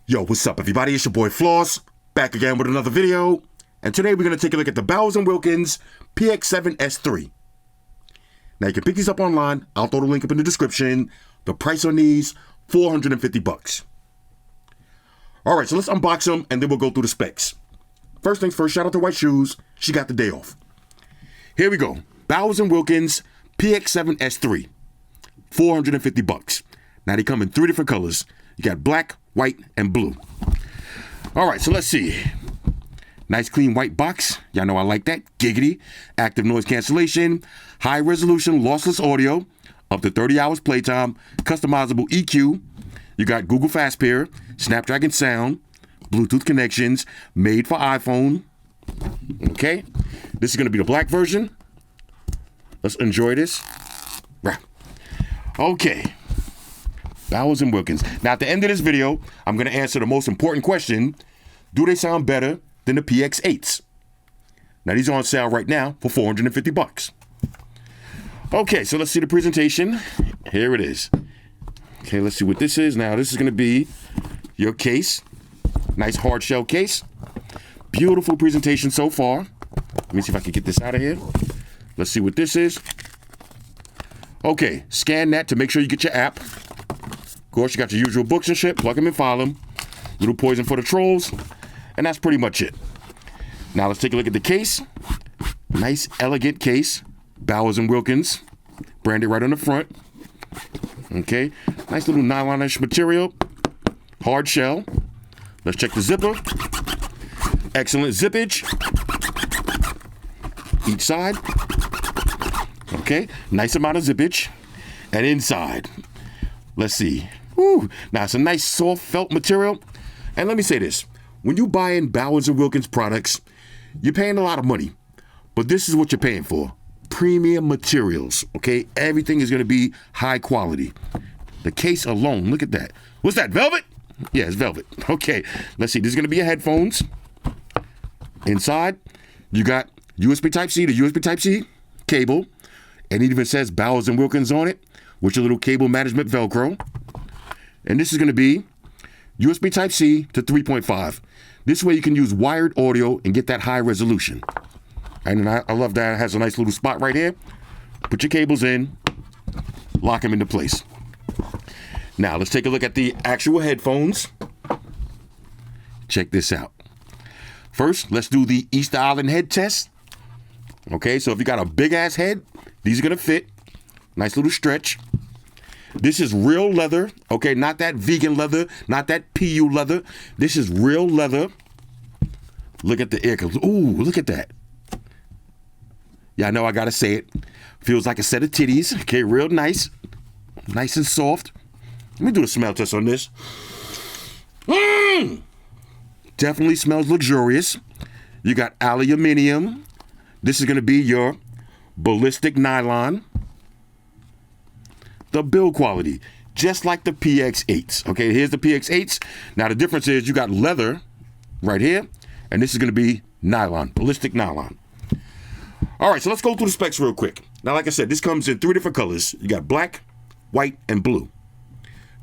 Yo, what's up everybody? It's your boy Floss, back again with another video. And today we're going to take a look at the Bowers & Wilkins Px7 S3. Now you can pick these up online. I'll throw the link up in the description. The price on these, $450. Alright, so let's unbox them and then we'll go through the specs. First things first, shout out to White Shoes. She got the day off. Here we go. Bowers & Wilkins Px7 S3. $450. Now they come in 3 different colors. You got black, white, and blue. All right, so let's see. Nice clean white box. Y'all know I like that. Giggity. Active noise cancellation. High resolution lossless audio. Up to 30 hours playtime. Customizable EQ. You got Google Fast Pair. Snapdragon sound. Bluetooth connections. Made for iPhone. Okay. This is going to be the black version. Let's enjoy this. Right. Okay. Bowers & Wilkins. Now, at the end of this video, I'm going to answer the most important question. Do they sound better than the PX8s? Now, these are on sale right now for $450. Okay, so let's see the presentation. Here it is. Okay, let's see what this is. Now, this is going to be your case. Nice hard shell case. Beautiful presentation so far. Let me see if I can get this out of here. Let's see what this is. Okay, scan that to make sure you get your app. Of course, you got your usual books and shit. Plug them and file them. Little poison for the trolls. And that's pretty much it. Now, let's take a look at the case. Nice, elegant case. Bowers & Wilkins. Branded right on the front. Okay. Nice little nylon-ish material. Hard shell. Let's check the zipper. Excellent zippage. Each side. Okay. Nice amount of zippage. And inside. Let's see. Woo. Now, it's a nice soft felt material. And let me say this. When you buy in Bowers & Wilkins products, you're paying a lot of money. But this is what you're paying for. Premium materials, okay? Everything is going to be high quality. The case alone, look at that. What's that, velvet? Yeah, it's velvet. Okay, let's see. This is going to be your headphones. Inside, you got USB Type-C to USB Type-C cable. And it even says Bowers & Wilkins on it with your little cable management Velcro. And this is going to be USB Type-C to 3.5. This way you can use wired audio and get that high resolution. And I love that it has a nice little spot right here. Put your cables in, lock them into place. Now let's take a look at the actual headphones. Check this out. First, let's do the Easter Island head test. Okay, so if you got a big ass head, these are gonna fit. Nice little stretch. This is real leather, okay? Not that vegan leather, not that PU leather. This is real leather. Look at the ear cups. Ooh, look at that. Yeah, I know I gotta say it. Feels like a set of titties. Okay, real nice. Nice and soft. Let me do a smell test on this. Definitely smells luxurious. You got aluminum. This is gonna be your ballistic nylon. The build quality, just like the PX8s. Okay, here's the PX8s. Now the difference is you got leather right here, and this is going to be nylon, ballistic nylon. All right, so let's go through the specs real quick. Now, like I said, this comes in 3 different colors. You got black, white, and blue.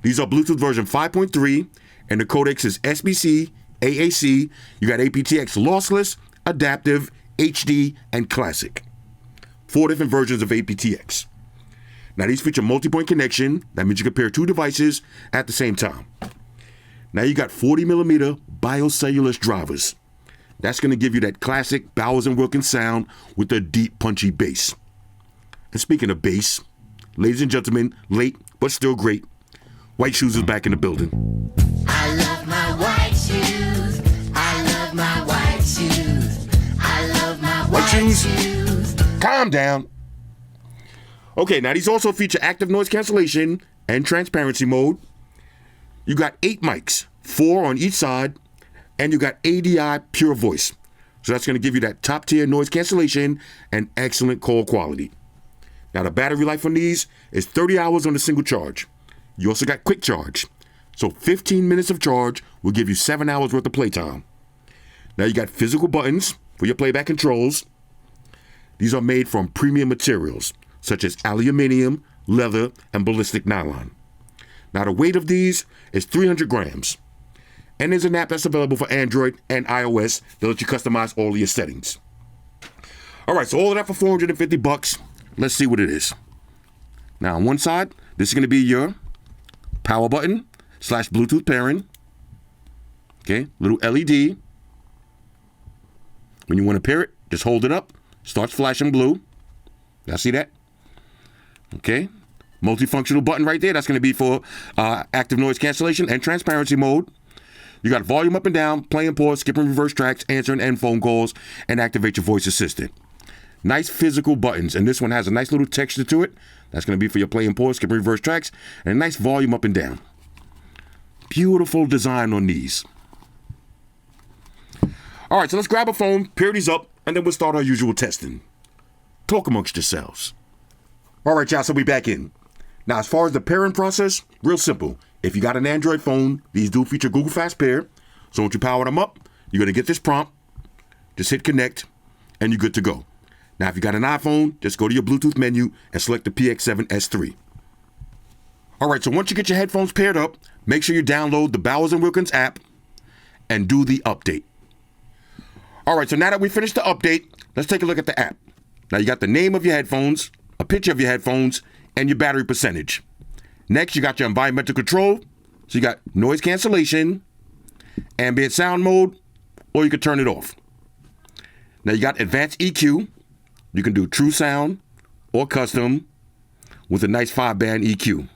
These are Bluetooth version 5.3, and the codecs is SBC, AAC. You got aptX lossless, adaptive, HD, and classic. 4 different versions of aptX. Now, these feature multipoint connection. That means you can pair 2 devices at the same time. Now, you got 40mm biocellular drivers. That's going to give you that classic Bowers & Wilkins sound with the deep, punchy bass. And speaking of bass, ladies and gentlemen, late but still great, White Shoes is back in the building. I love my white shoes. I love my white shoes. I love my white shoes. Calm down. Okay, now these also feature active noise cancellation and transparency mode. You got 8 mics, 4 on each side, and you got ADI pure voice. So that's going to give you that top tier noise cancellation and excellent call quality. Now the battery life on these is 30 hours on a single charge. You also got quick charge. So 15 minutes of charge will give you 7 hours worth of playtime. Now you got physical buttons for your playback controls. These are made from premium materials, such as aluminum, leather, and ballistic nylon. Now the weight of these is 300 grams. And there's an app that's available for Android and iOS that lets you customize all of your settings. All right, so all of that for $450. Let's see what it is. Now, on one side, this is going to be your power button / Bluetooth pairing. Okay, little LED. When you want to pair it, just hold it up. Starts flashing blue. Y'all see that? Okay. Multifunctional button right there. That's going to be for active noise cancellation and transparency mode. You got volume up and down, play and pause, skip and reverse tracks, answer and end phone calls, and activate your voice assistant. Nice physical buttons, and this one has a nice little texture to it. That's going to be for your play and pause, skip and reverse tracks, and a nice volume up and down. Beautiful design on these. All right, so let's grab a phone, pair these up, and then we'll start our usual testing. Talk amongst yourselves. All right, y'all, so we back in. Now, as far as the pairing process, real simple. If you got an Android phone, these do feature Google Fast Pair. So once you power them up, you're going to get this prompt. Just hit connect, and you're good to go. Now, if you got an iPhone, just go to your Bluetooth menu and select the Px7 S3. All right, so once you get your headphones paired up, make sure you download the Bowers & Wilkins app and do the update. All right, so now that we finished the update, let's take a look at the app. Now, you got the name of your headphones, a picture of your headphones, and your battery percentage. Next, you got your environmental control. So you got noise cancellation, ambient sound mode, or you can turn it off. Now, you got advanced EQ. You can do true sound or custom with a nice 5-band EQ.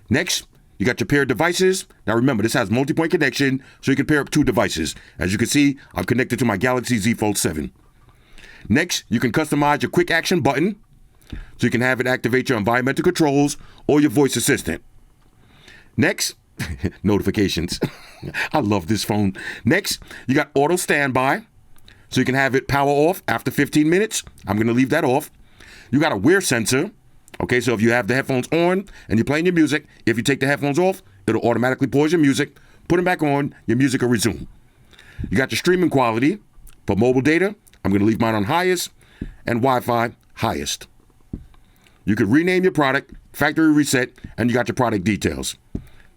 Next, you got your paired devices. Now remember, this has multi-point connection, so you can pair up 2 devices. As you can see, I'm connected to my Galaxy Z Fold 7. Next, you can customize your quick action button, so you can have it activate your environmental controls or your voice assistant. Next, notifications. I love this phone. Next, you got auto standby, so you can have it power off after 15 minutes. I'm going to leave that off. You got a wear sensor. Okay, so if you have the headphones on and you're playing your music, if you take the headphones off, it'll automatically pause your music. Put them back on, your music will resume. You got your streaming quality. For mobile data, I'm going to leave mine on highest, and Wi-Fi highest. You could rename your product, factory reset, and you got your product details.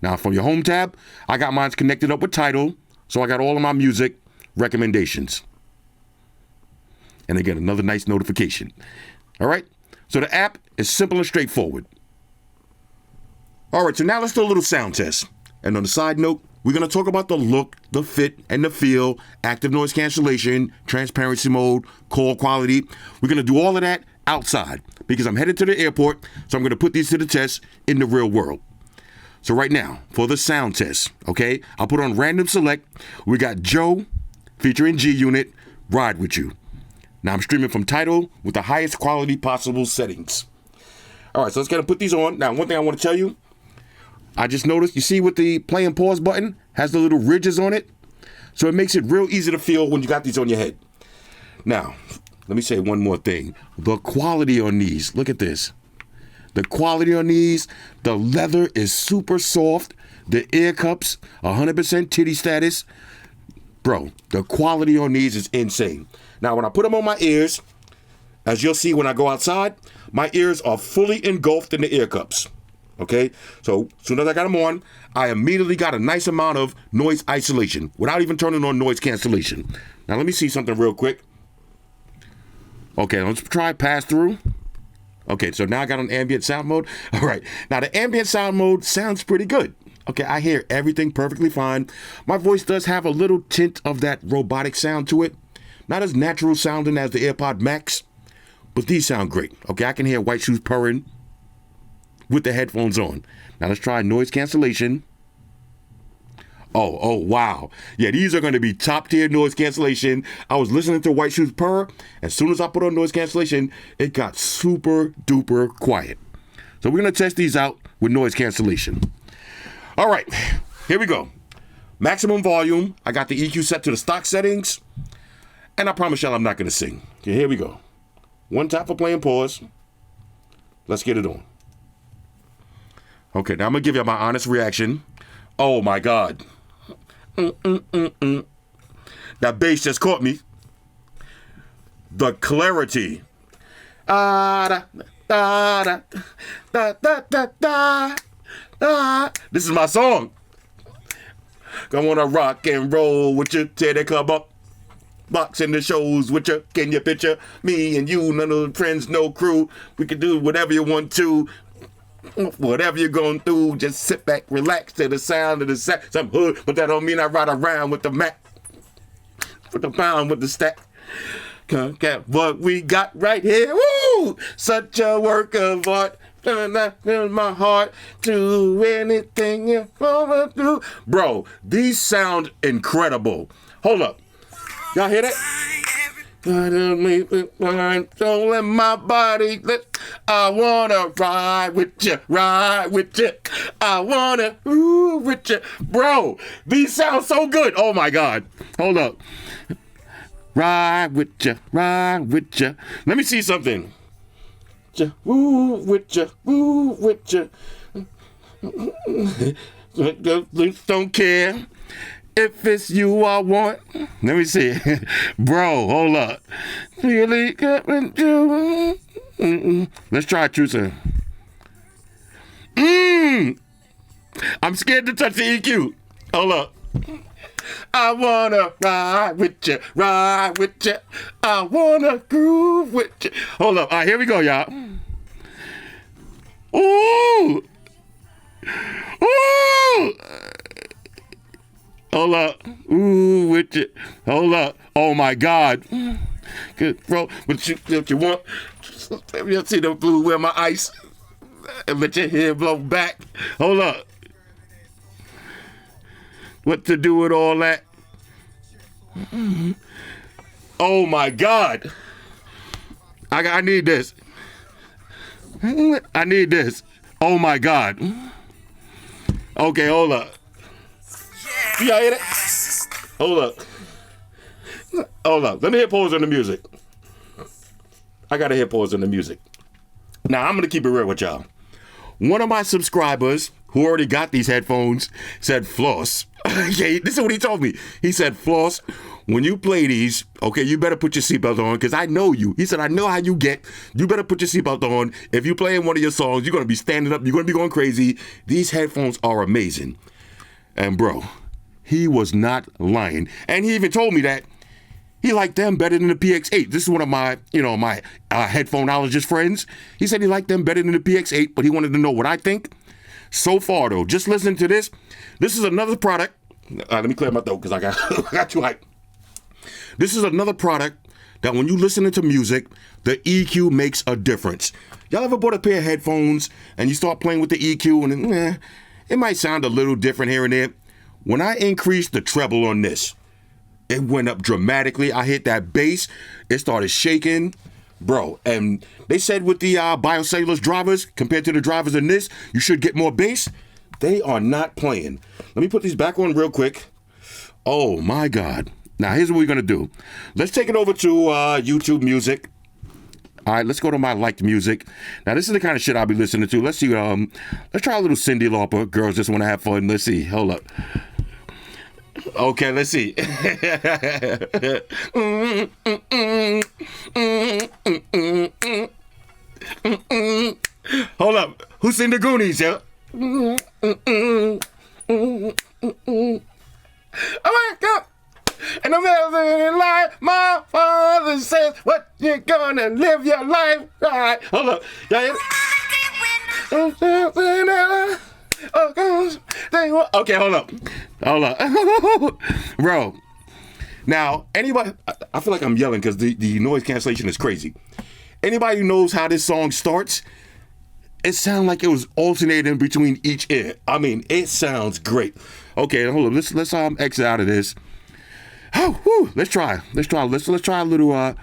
Now, from your home tab, I got mine connected up with Tidal, so I got all of my music recommendations. And again, another nice notification. All right, so the app is simple and straightforward. All right, so now let's do a little sound test. And on the side note, we're going to talk about the look, the fit, and the feel, active noise cancellation, transparency mode, call quality. We're going to do all of that outside because I'm headed to the airport, so I'm going to put these to the test in the real world. So right now, for the sound test, okay, I'll put on random select. We got Joe featuring G-Unit, Ride With You. Now I'm streaming from Tidal with the highest quality possible settings. All right, so let's get to put these on. Now, one thing I want to tell you, I just noticed, you see with the play and pause button, has the little ridges on it. So it makes it real easy to feel when you got these on your head. Now, let me say one more thing. The quality on these, look at this. The quality on these, the leather is super soft. The ear cups, 100% titty status. Bro, the quality on these is insane. Now, when I put them on my ears, as you'll see when I go outside, my ears are fully engulfed in the ear cups. Okay, so as soon as I got them on, I immediately got a nice amount of noise isolation without even turning on noise cancellation. Now, let me see something real quick. Okay, let's try pass through. Okay, so now I got on ambient sound mode. All right, now the ambient sound mode sounds pretty good. Okay, I hear everything perfectly fine. My voice does have a little tint of that robotic sound to it. Not as natural sounding as the AirPod Max, but these sound great. Okay, I can hear White Shoes purring with the headphones on. Now let's try noise cancellation. Oh, wow. Yeah, these are going to be top tier noise cancellation. I was listening to White Shoes purr. As soon as I put on noise cancellation, it got super duper quiet. So we're going to test these out with noise cancellation. All right, here we go. Maximum volume. I got the EQ set to the stock settings. And I promise y'all I'm not going to sing. Okay, here we go. One tap for play and pause. Let's get it on. Okay, now I'm going to give you my honest reaction. Oh, my God. That bass just caught me. The clarity. This is my song. I wanna rock and roll with you till they come up. Boxing the shows with you. Can you picture me and you? None of the friends, no crew. We can do whatever you want to. Whatever you're going through, just sit back, relax to the sound of the sax. I'm hood, but that don't mean I ride around with the Mac. With the pound, with the stack. What we got right here. Woo! Such a work of art. In my heart to anything you wanna do. Bro, these sound incredible. Hold up. Y'all hear that? Soul in my body. I wanna ride with you, ride with you. I wanna ooh with you. Bro, these sound so good. Oh my God. Hold up. Ride with you, ride with you. Let me see something. Woo with you, woo with you. Don't care. If it's you I want. Let me see. Bro, hold up. Really coming to. Let's try True Sir. I'm scared to touch the EQ. Hold up. I wanna ride with you, ride with you. I wanna groove with you. Hold up. All right, here we go, y'all. Ooh. Ooh. Hold up. Ooh, with you. Hold up. Oh my God. Good, bro. But you want, let me see the blue where my ice and let your hair blow back. Hold up. What to do with all that? Oh my God. I need this. I need this. Oh my God. Okay, hold up. Y'all hear that? Hold up. Hold up. Let me hit pause on the music. I gotta hit pause on the music. Now, I'm gonna keep it real with y'all. One of my subscribers who already got these headphones said, Floss. Okay, this is what he told me. He said, Floss, when you play these, okay, you better put your seatbelt on because I know you. He said, I know how you get. You better put your seatbelt on. If you play in one of your songs, you're going to be standing up. You're going to be going crazy. These headphones are amazing. And bro, he was not lying. And he even told me that he liked them better than the PX8. This is one of my, my headphoneologist friends. He said he liked them better than the PX8, but he wanted to know what I think. So far, though, just listen to this. This is another product. Let me clear my throat because I got too hyped. This is another product that when you listen to music, the EQ makes a difference. Y'all ever bought a pair of headphones and you start playing with the EQ and it might sound a little different here and there? When I increased the treble on this, it went up dramatically. I hit that bass. It started shaking. Bro, and they said with the Biocellular drivers, compared to the drivers in this, you should get more bass. They are not playing. Let me put these back on real quick. Oh, my God. Now, here's what we're going to do. Let's take it over to YouTube Music. All right, let's go to my liked music. Now, this is the kind of shit I'll be listening to. Let's see. Let's try a little Cyndi Lauper. Girls just want to have fun. Let's see. Hold up. Okay, let's see. Hold up. Who's seen the Goonies, yeah? I wake up and I'm living life. My father says, what you gonna live your life right? Hold up. Y'all hear it? Okay, hold up. Bro. Now, anybody, I feel like I'm yelling because the noise cancellation is crazy. Anybody who knows how this song starts, it sounds like it was alternating between each ear. I mean, it sounds great. Okay, hold up. Let's exit out of this. Oh, whew, let's try a little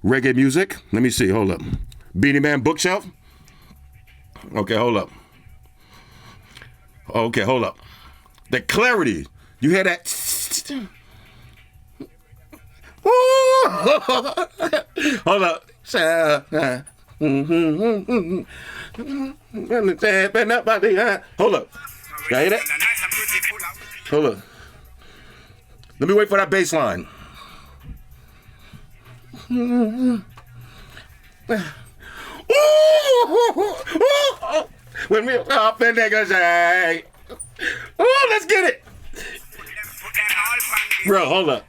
reggae music. Let me see. Hold up. Beanie Man Bookshelf. Okay, hold up. Okay, hold up. The clarity. You hear that? Hold up. Hold up. Y'all hear that? Hold up. Let me wait for that bass line. When we up and niggas say, oh, let's get it. Bro, hold up.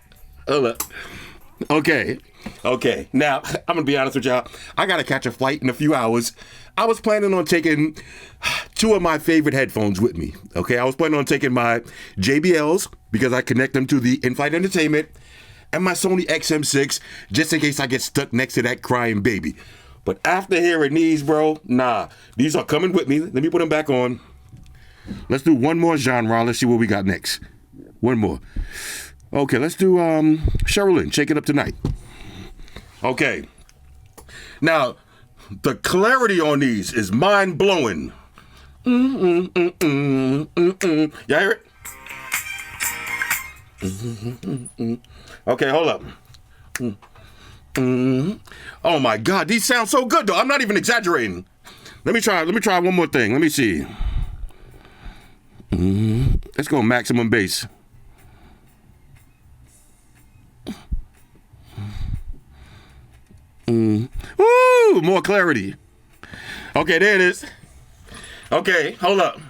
Okay. Now, I'm going to be honest with y'all. I got to catch a flight in a few hours. I was planning on taking 2 of my favorite headphones with me. Okay, I was planning on taking my JBLs because I connect them to the in-flight entertainment and my Sony XM6 just in case I get stuck next to that crying baby. But after hearing these, bro, nah, these are coming with me. Let me put them back on. Let's do one more genre. Let's see what we got next. One more. Okay, let's do Sherilyn, Shake It Up Tonight. Okay. Now, the clarity on these is mind-blowing. Y'all hear it? Okay, hold up. Oh my God, these sound so good though. I'm not even exaggerating. Let me try one more thing. Let me see. Let's go maximum bass. Woo, more clarity. Okay, there it is. Okay, hold up.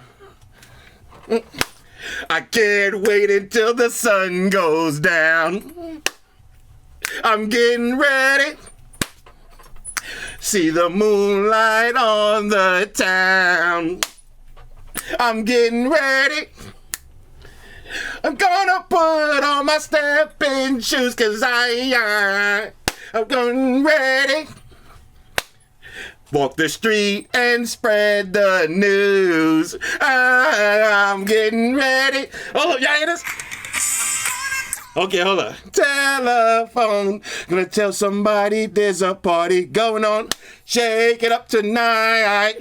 I can't wait until the sun goes down. I'm getting ready. See the moonlight on the town. I'm getting ready. I'm gonna put on my stepping shoes 'cause I'm getting ready. Walk the street and spread the news. I'm getting ready. Hold up, y'all hear this? Okay, hold up. Telephone. Gonna tell somebody there's a party going on. Shake it up tonight.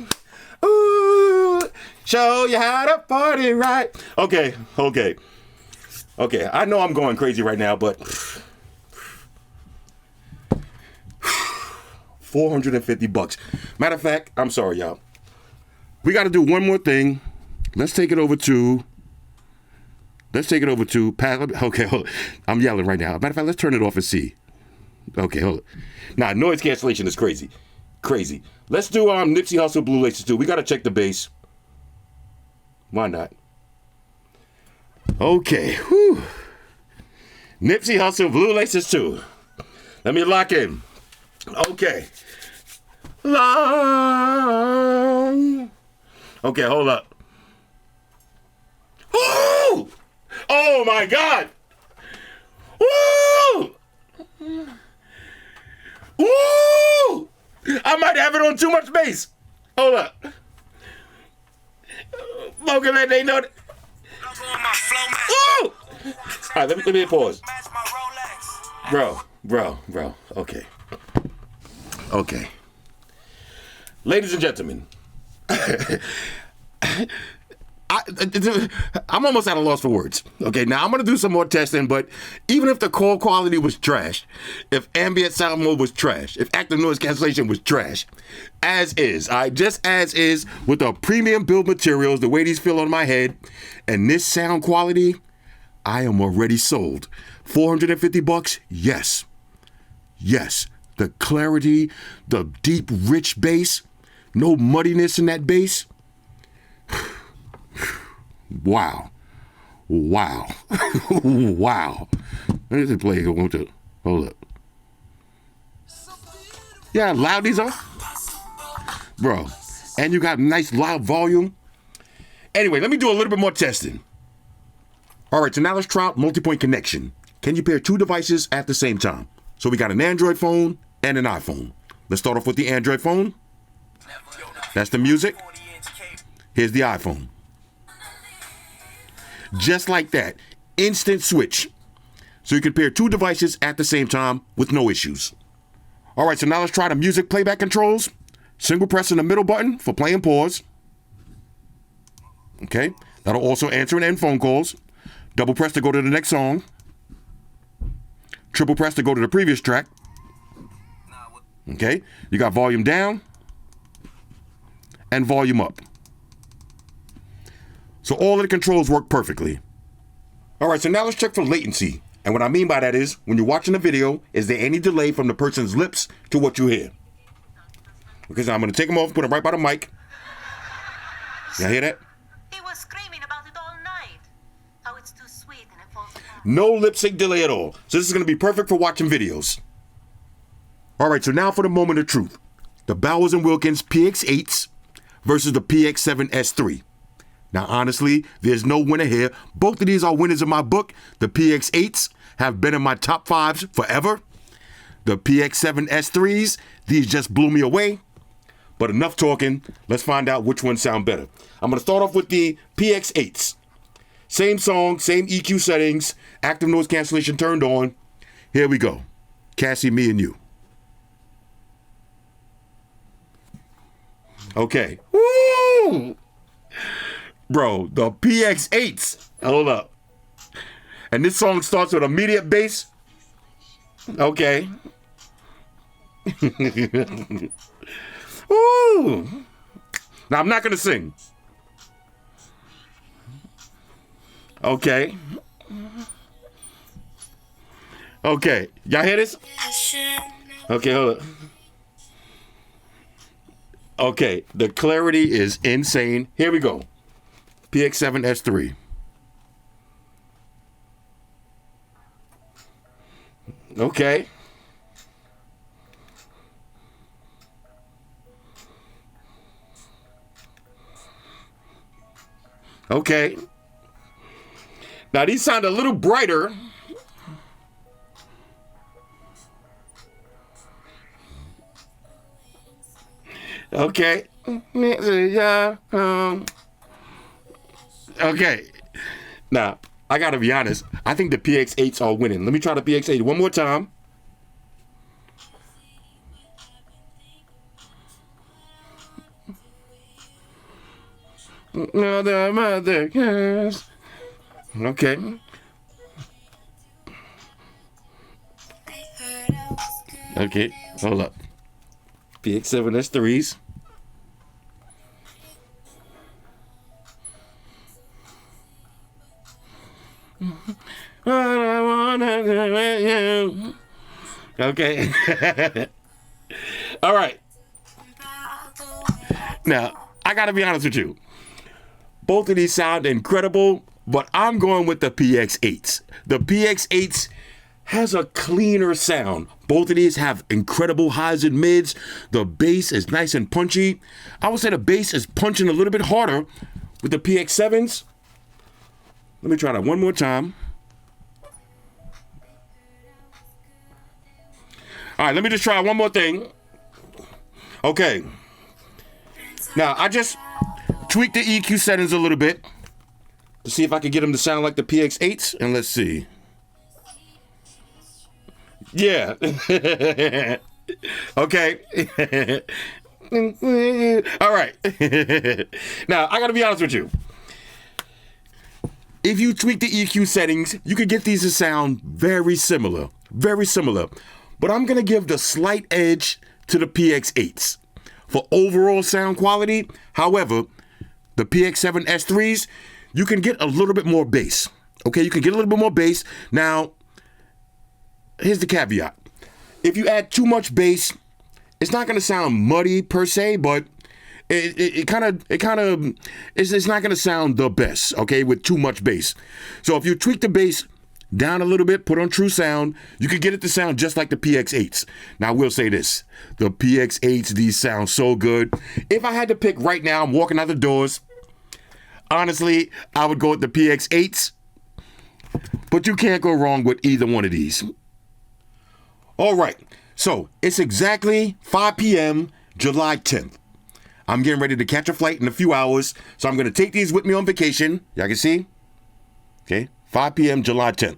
Ooh, show you how to party right. Okay. I know I'm going crazy right now, but $450. Matter of fact, I'm sorry, y'all. We got to do one more thing. Let's take it over to Pat. Okay, hold on. I'm yelling right now. Matter of fact, let's turn it off and see. Okay, hold on. Nah, noise cancellation is crazy. Let's do Nipsey Hussle Blue Laces 2. We got to check the bass. Why not? Okay. Whew. Nipsey Hussle Blue Laces 2. Let me lock in. Okay. Long. Okay, hold up. Ooh! Oh my God! Ooh! Ooh! I might have it on too much bass. Hold up. Okay, man, they know that. Ooh! All right, let me pause. Bro. Okay. Ladies and gentlemen, I'm almost at a loss for words. Okay, now I'm going to do some more testing, but even if the call quality was trash, if ambient sound mode was trash, if active noise cancellation was trash, as is, just as is, with the premium build materials, the way these feel on my head, and this sound quality, I am already sold. $450? Yes. The clarity, the deep, rich bass, no muddiness in that bass. Wow. Let me just play it. Hold up. Yeah, how loud these are? Bro. And you got nice loud volume. Anyway, let me do a little bit more testing. All right, so now let's try out multi-point connection. Can you pair 2 devices at the same time? So we got an Android phone and an iPhone. Let's start off with the Android phone. That's the music. Here's the iPhone. Just like that. Instant switch. So you can pair 2 devices at the same time with no issues. All right, so now let's try the music playback controls. Single pressing the middle button for play and pause. Okay, that'll also answer and end phone calls. Double press to go to the next song. Triple press to go to the previous track. Okay, you got volume down and volume up. So all of the controls work perfectly. All right, so now let's check for latency. And what I mean by that is, when you're watching a video, is there any delay from the person's lips to what you hear? Because I'm going to take them off, put them right by the mic. Y'all hear that? He was screaming about it all night. How it's too sweet and it falls apart. No lip sync delay at all. So this is going to be perfect for watching videos. All right, so now for the moment of truth. The Bowers & Wilkins PX8s versus the PX7 S3. Now, honestly, there's no winner here. Both of these are winners in my book. The PX8s have been in my top 5s forever. The PX7 S3s, these just blew me away. But enough talking. Let's find out which ones sound better. I'm going to start off with the PX8s. Same song, same EQ settings, active noise cancellation turned on. Here we go. Cassie, me, and you. Okay. Woo! Bro, the PX8s. Hold up. And this song starts with immediate bass. Okay. Woo! Now, I'm not going to sing. Okay. Okay. Y'all hear this? Okay, hold up. Okay, the clarity is insane. Here we go. PX7 S3. Okay. Okay. Now these sound a little brighter. Okay. Okay. Now, I gotta be honest. I think the PX8s are winning. Let me try the PX8 one more time. Mother, yes. Okay. Okay, hold up. PX7 S3s. Okay. All right. Now, I gotta be honest with you. Both of these sound incredible, but I'm going with the PX8s. The PX8s has a cleaner sound. Both of these have incredible highs and mids. The bass is nice and punchy. I would say the bass is punching a little bit harder with the PX7s. Let me try that one more time. All right, let me just try one more thing. Okay. Now, I just tweaked the EQ settings a little bit to see if I could get them to sound like the PX8s. And let's see. Yeah. Okay. All right. Now, I got to be honest with you. If you tweak the EQ settings, you could get these to sound very similar. Very similar. But I'm going to give the slight edge to the PX8s for overall sound quality. However, the PX7 S3s, you can get a little bit more bass. Okay, you can get a little bit more bass. Now, here's the caveat. If you add too much bass, it's not going to sound muddy per se, but it's not going to sound the best, okay, with too much bass. So if you tweak the bass down a little bit, put on true sound, you can get it to sound just like the PX8s. Now, I will say this. The PX8s, these sound so good. If I had to pick right now, I'm walking out the doors. Honestly, I would go with the PX8s. But you can't go wrong with either one of these. All right. So, it's exactly 5 p.m., July 10th. I'm getting ready to catch a flight in a few hours. So, I'm going to take these with me on vacation. Y'all can see? Okay. 5 p.m., July 10th.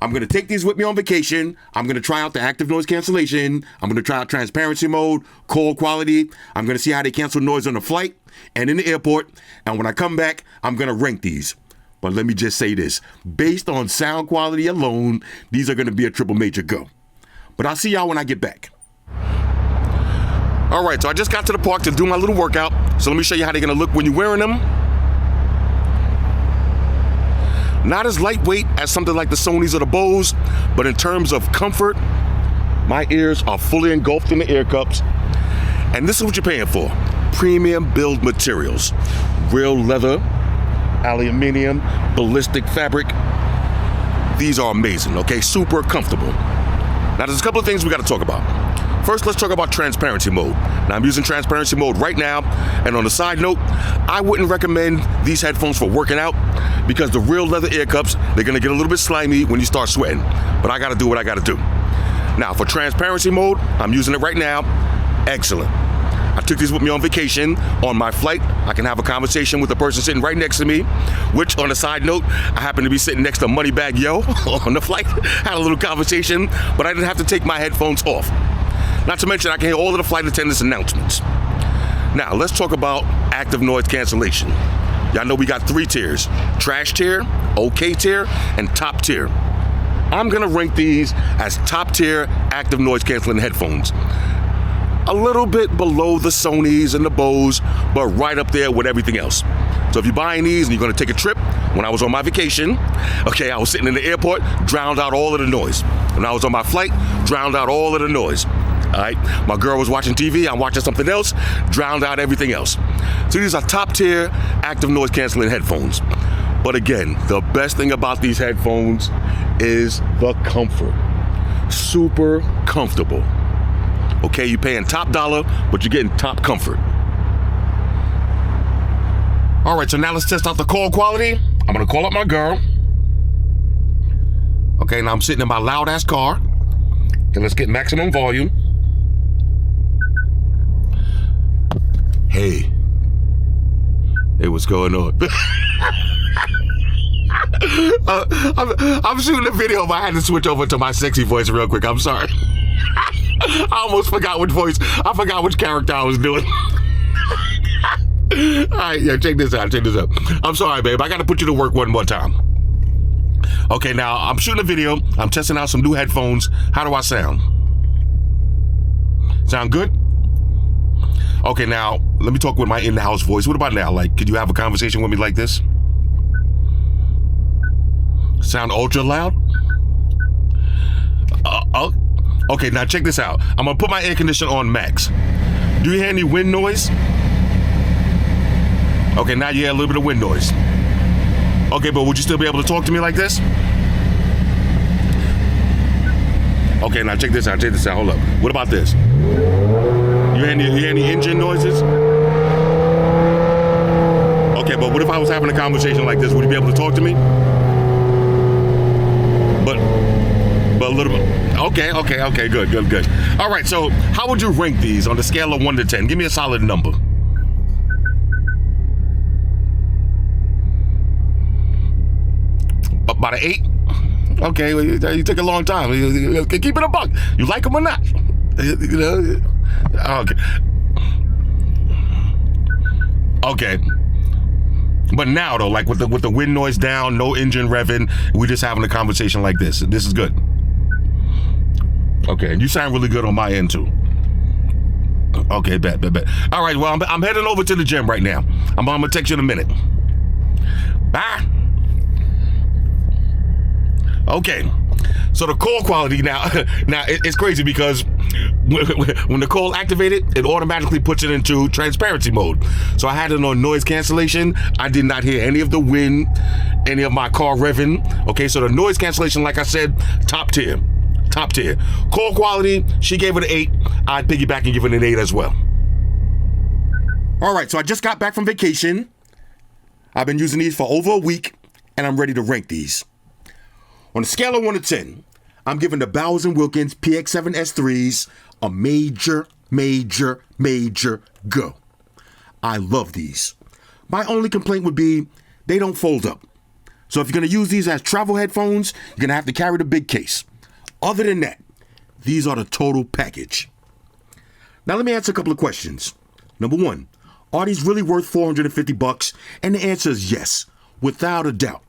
I'm going to take these with me on vacation. I'm going to try out the active noise cancellation. I'm going to try out transparency mode, call quality. I'm going to see how they cancel noise on the flight and in the airport. And when I come back, I'm going to rank these. But let me just say this. Based on sound quality alone, these are going to be a triple major go. But I'll see y'all when I get back. All right, so I just got to the park to do my little workout. So let me show you how they're going to look when you're wearing them. Not as lightweight as something like the Sonys or the Bose, but in terms of comfort, my ears are fully engulfed in the ear cups. And this is what you're paying for. Premium build materials. Real leather, aluminum, ballistic fabric. these are amazing, okay? Super comfortable. Now, there's a couple of things we got to talk about. First, let's talk about transparency mode. Now, I'm using transparency mode right now, and on the side note, I wouldn't recommend these headphones for working out because the real leather ear cups, they're gonna get a little bit slimy when you start sweating, but I gotta do what I gotta do. Now, for transparency mode, I'm using it right now. Excellent. I took these with me on vacation. On my flight, I can have a conversation with the person sitting right next to me, which, on a side note, I happened to be sitting next to Moneybag Yo on the flight. Had a little conversation, but I didn't have to take my headphones off. Not to mention, I can hear all of the flight attendants' announcements. Now, let's talk about active noise cancellation. Y'all know we got 3 tiers: trash tier, okay tier, and top tier. I'm gonna rank these as top tier active noise canceling headphones. A little bit below the Sonys and the Bose, but right up there with everything else. So if you're buying these and you're gonna take a trip, when I was on my vacation, okay, I was sitting in the airport, drowned out all of the noise. When I was on my flight, drowned out all of the noise. All right, my girl was watching TV, I'm watching something else, drowned out everything else. So these are top tier active noise canceling headphones. But again, the best thing about these headphones is the comfort. Super comfortable. Okay, you're paying top dollar, but you're getting top comfort. All right, so now let's test out the call quality. I'm gonna call up my girl. Okay, now I'm sitting in my loud ass car. Okay, let's get maximum volume. Hey, what's going on? I'm shooting a video, but I had to switch over to my sexy voice real quick. I'm sorry. I almost forgot which voice. I forgot which character I was doing. All right, yeah, check this out. I'm sorry, babe. I got to put you to work one more time. Okay, now I'm shooting a video. I'm testing out some new headphones. How do I sound? Sound good? Okay, now let me talk with my in-house voice. What about now? Like, could you have a conversation with me like this? Sound ultra loud? Okay, now check this out. I'm gonna put my air conditioner on max. Do you hear any wind noise? Okay, now you hear a little bit of wind noise. Okay, but would you still be able to talk to me like this? Okay, now check this out. Hold up. What about this? You hear any engine noises? Okay, but what if I was having a conversation like this? Would you be able to talk to me? But a little bit. Okay, good. All right, so how would you rank these on the scale of 1 to 10? Give me a solid number. About an 8? Okay, well, you took a long time. Keep it a buck. You like them or not? You know? Okay. But now though, like with the wind noise down, no engine revving, we're just having a conversation like this. This is good. Okay, you sound really good on my end too. Okay, bet. All right, well, I'm heading over to the gym right now. I'm gonna text you in a minute. Bye. Okay, so the call quality now it's crazy because when the call activated, it automatically puts it into transparency mode. So I had it on noise cancellation. I did not hear any of the wind, any of my car revving. Okay, so the noise cancellation, like I said, top tier. Call quality, she gave it an 8. I'd piggyback and give it an 8 as well. All right, so I just got back from vacation. I've been using these for over a week, and I'm ready to rank these. On a scale of 1 to 10, I'm giving the Bowers & Wilkins Px7 S3s a major go. I love these. My only complaint would be they don't fold up. So if you're going to use these as travel headphones, you're going to have to carry the big case. Other than that, these are the total package. Now let me answer a couple of questions. Number 1, are these really worth $450? And the answer is yes, without a doubt.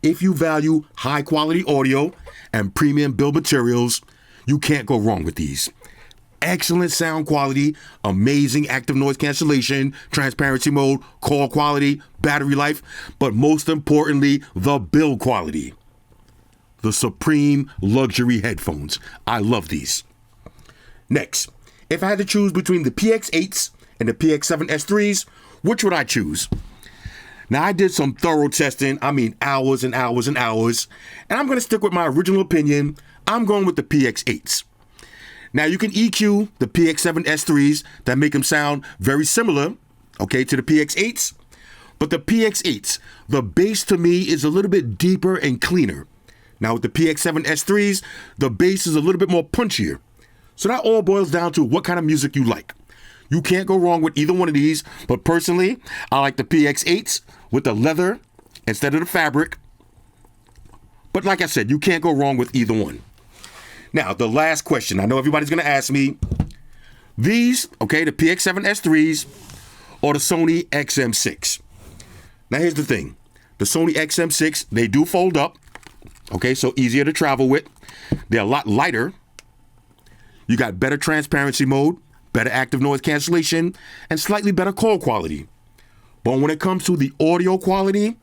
If you value high quality audio and premium build materials, you can't go wrong with these. Excellent sound quality, amazing active noise cancellation, transparency mode, call quality, battery life, but most importantly, the build quality. The supreme luxury headphones. I love these. Next, if I had to choose between the PX8s and the Px7 S3s, which would I choose? Now, I did some thorough testing. I mean, hours and hours and hours. And I'm going to stick with my original opinion. I'm going with the PX8s. Now, you can EQ the Px7 S3s that make them sound very similar, okay, to the PX8s. But the PX8s, the bass to me is a little bit deeper and cleaner. Now, with the Px7 S3s, the bass is a little bit more punchier. So that all boils down to what kind of music you like. You can't go wrong with either one of these, but personally, I like the PX8s with the leather instead of the fabric. But like I said, you can't go wrong with either one. Now, the last question. I know everybody's going to ask me, these, okay, the Px7 S3s or the Sony XM6. Now, here's the thing. The Sony XM6, they do fold up, okay, so easier to travel with. They're a lot lighter. You got better transparency mode, better active noise cancellation, and slightly better call quality. But when it comes to the audio quality,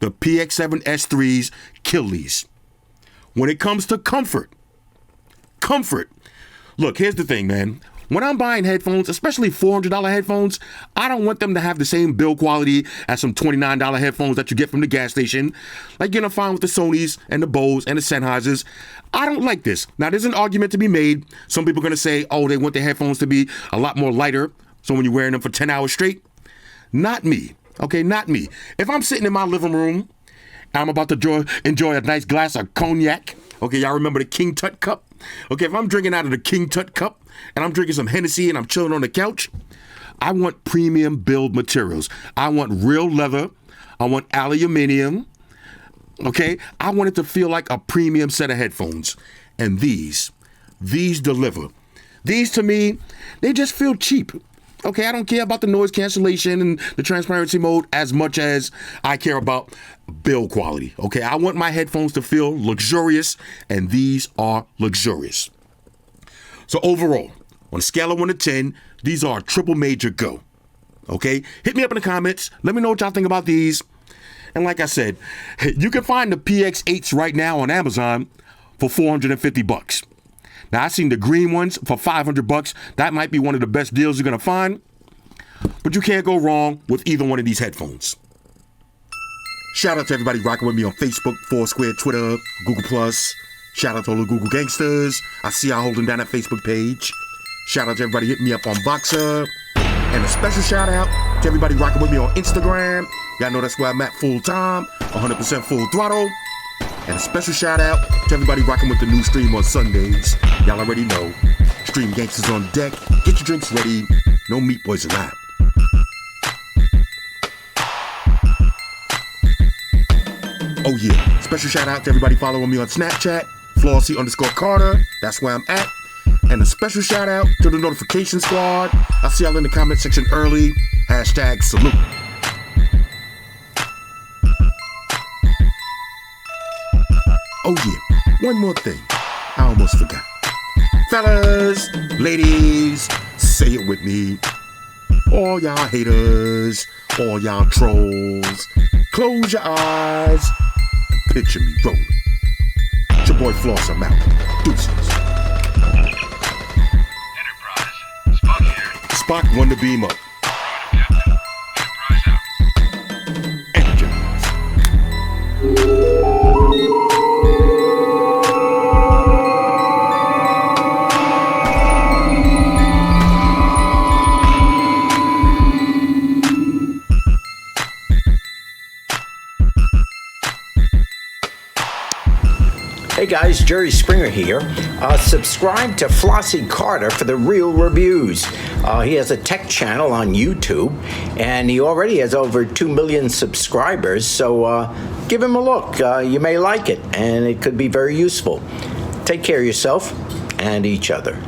the Px7 S3s kill these. When it comes to comfort, look, here's the thing, man. When I'm buying headphones, especially $400 headphones, I don't want them to have the same build quality as some $29 headphones that you get from the gas station. Like you're gonna find with the Sonys and the Bose and the Sennheisers. I don't like this. Now, there's an argument to be made. Some people are gonna say, oh, they want their headphones to be a lot more lighter, so when you're wearing them for 10 hours straight. Not me, okay, not me. If I'm sitting in my living room, and I'm about to enjoy a nice glass of cognac, okay, y'all remember the King Tut cup? Okay, if I'm drinking out of the King Tut cup and I'm drinking some Hennessy and I'm chilling on the couch, I want premium build materials. I want real leather. I want aluminum. Okay, I want it to feel like a premium set of headphones. And these deliver. These to me, they just feel cheap. Okay, I don't care about the noise cancellation and the transparency mode as much as I care about build quality. Okay, I want my headphones to feel luxurious, and these are luxurious. So overall, on a scale of 1 to 10, these are a triple major go. Okay, hit me up in the comments. Let me know what y'all think about these. And like I said, you can find the PX8s right now on Amazon for $450. Now, I've seen the green ones for $500. That might be one of the best deals you're going to find. But you can't go wrong with either one of these headphones. Shout out to everybody rocking with me on Facebook, Foursquare, Twitter, Google+. Shout out to all the Google gangsters. I see y'all holding down that Facebook page. Shout out to everybody hitting me up on Boxer. And a special shout out to everybody rocking with me on Instagram. Y'all know that's where I'm at full time, 100% full throttle. And a special shout out to everybody rocking with the new stream on Sundays. Y'all already know. Stream Gangsters on deck. Get your drinks ready. No meat boys allowed. Oh yeah. Special shout out to everybody following me on Snapchat. Flossy_Carter. That's where I'm at. And a special shout out to the notification squad. I'll see y'all in the comment section early. #salute. Oh yeah, one more thing. I almost forgot. Fellas, ladies, say it with me. All y'all haters, all y'all trolls, close your eyes and picture me rolling. It's your boy Floss, I'm out. Deuces. Enterprise, Spock here. Spock won the beam up. Captain. Enterprise out. Energize. Hey guys, Jerry Springer here. Subscribe to Flossy Carter for the real reviews. He has a tech channel on YouTube, and he already has over 2 million subscribers, so give him a look. You may like it, and it could be very useful. Take care of yourself and each other.